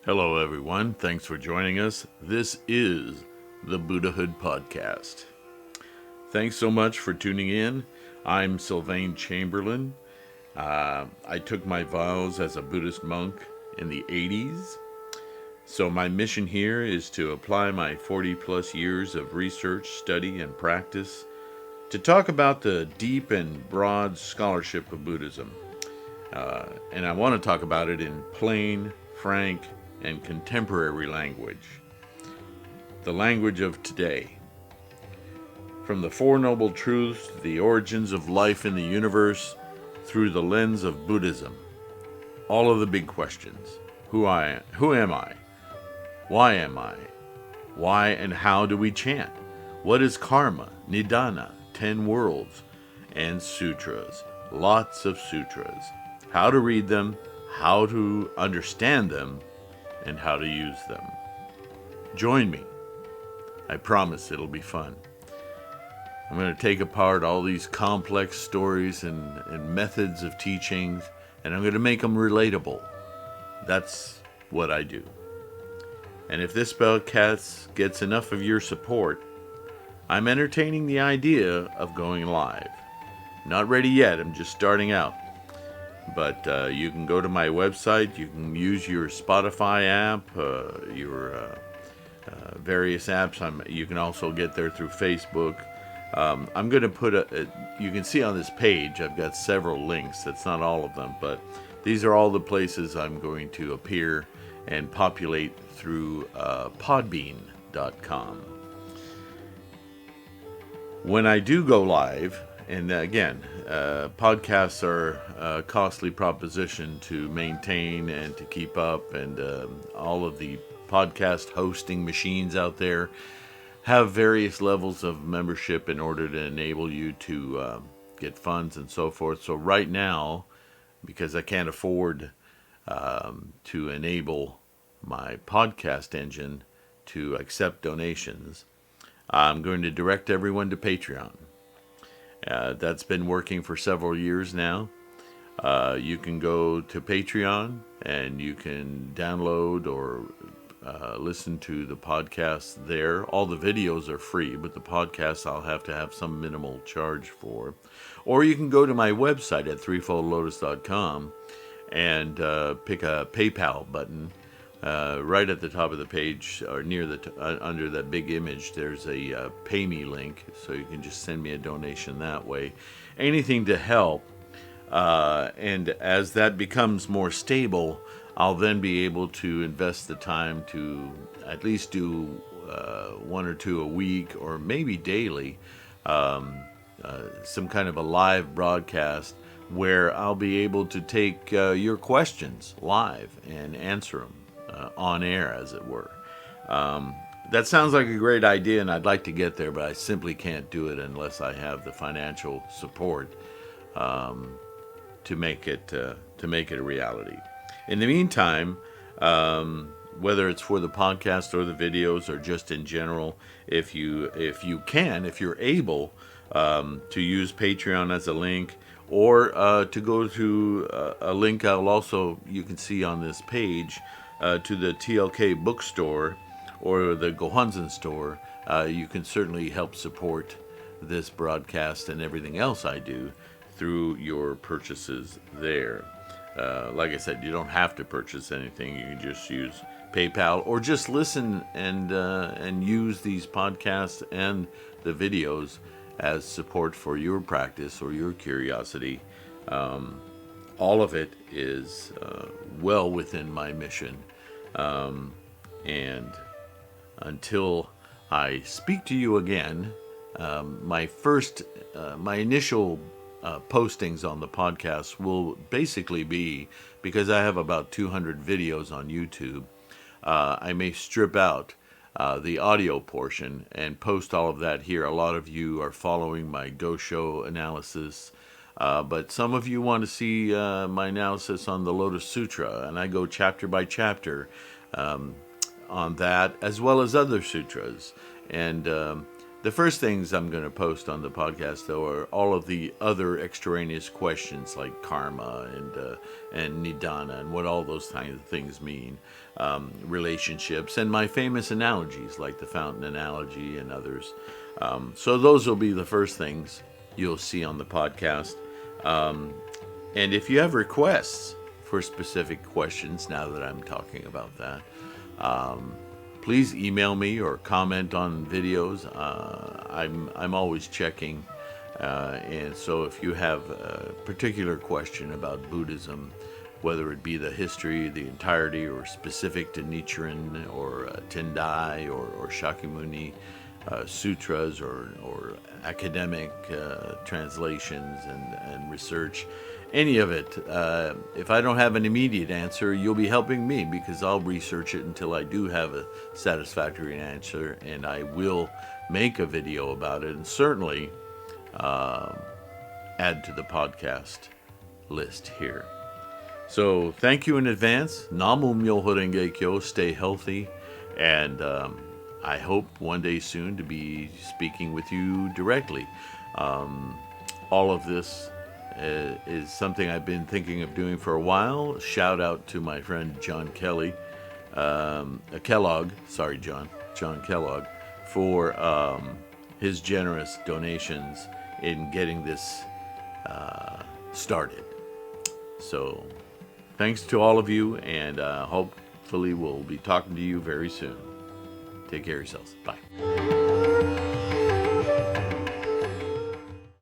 Hello, everyone. Thanks for joining us. This is the Buddhahood podcast. Thanks so much for tuning in. I'm Sylvain Chamberlain. I took my vows as a Buddhist monk in the 80s. So my mission here is to apply my 40 plus years of research, study, and practice to talk about the deep and broad scholarship of Buddhism. And I want to talk about it in plain, frank, and contemporary language. The language of today. From the Four Noble Truths to the origins of life in the universe through the lens of Buddhism. All of the big questions. Who am I? Why am I? Why and how do we chant? What is karma, nidana, 10 worlds, and sutras? Lots of sutras. How to read them, how to understand them, and how to use them. Join me. I promise it'll be fun. I'm going to take apart all these complex stories and methods of teachings, and I'm going to make them relatable. That's what I do. And if this podcast gets enough of your support, I'm entertaining the idea of going live. Not ready yet, I'm just starting out. But you can go to my website, you can use your Spotify app, your various apps. You can also get there through Facebook. I'm going to put you can see on this page, I've got several links. That's not all of them, but these are all the places I'm going to appear and populate through podbean.com. When I do go live, and again, podcasts are a costly proposition to maintain and to keep up, and all of the podcast hosting machines out there have various levels of membership in order to enable you to get funds and so forth. So right now, because I can't afford to enable my podcast engine to accept donations, I'm going to direct everyone to Patreon. That's been working for several years now. You can go to Patreon and you can download or listen to the podcast there. All the videos are free, but the podcasts I'll have to have some minimal charge for. Or you can go to my website at threefoldlotus.com and pick a PayPal button. Right at the top of the page, or near under that big image, there's a pay me link, so you can just send me a donation that way. Anything to help, and as that becomes more stable, I'll then be able to invest the time to at least do one or two a week, or maybe daily, some kind of a live broadcast where I'll be able to take your questions live and answer them. On air, as it were. That sounds like a great idea, and I'd like to get there, but I simply can't do it unless I have the financial support to make it a reality. In the meantime, whether it's for the podcast or the videos or just in general, if you're able to use Patreon as a link, or to go to a link you can see on this page, to the TLK bookstore or the Gohanzen store, you can certainly help support this broadcast and everything else I do through your purchases there. Like I said, you don't have to purchase anything. You can just use PayPal or just listen and use these podcasts and the videos as support for your practice or your curiosity. All of it is well within my mission. And until I speak to you again, my initial postings on the podcast will basically be, because I have about 200 videos on YouTube, I may strip out the audio portion and post all of that here. A lot of you are following my Dosho analysis, but some of you want to see my analysis on the Lotus Sutra, and I go chapter by chapter on that, as well as other sutras. And The first things I'm going to post on the podcast, though, are all of the other extraneous questions like karma and nidana and what all those kinds of things mean, relationships, and my famous analogies like the fountain analogy and others. So those will be the first things you'll see on the podcast. And if you have requests for specific questions, now that I'm talking about that, please email me or comment on videos. I'm always checking, and so if you have a particular question about Buddhism, whether it be the history, the entirety, or specific to Nichiren or Tendai or Shakyamuni sutras or academic translations and research, any of it, if I don't have an immediate answer, you'll be helping me because I'll research it until I do have a satisfactory answer, and I will make a video about it and certainly add to the podcast list here. So thank you in advance. Namu Myoho Renge Kyo. Stay healthy, and I hope one day soon to be speaking with you directly. All of this is something I've been thinking of doing for a while. Shout out to my friend John Kellogg, John Kellogg, for his generous donations in getting this started. So thanks to all of you, and hopefully we'll be talking to you very soon. Take care of yourselves. Bye.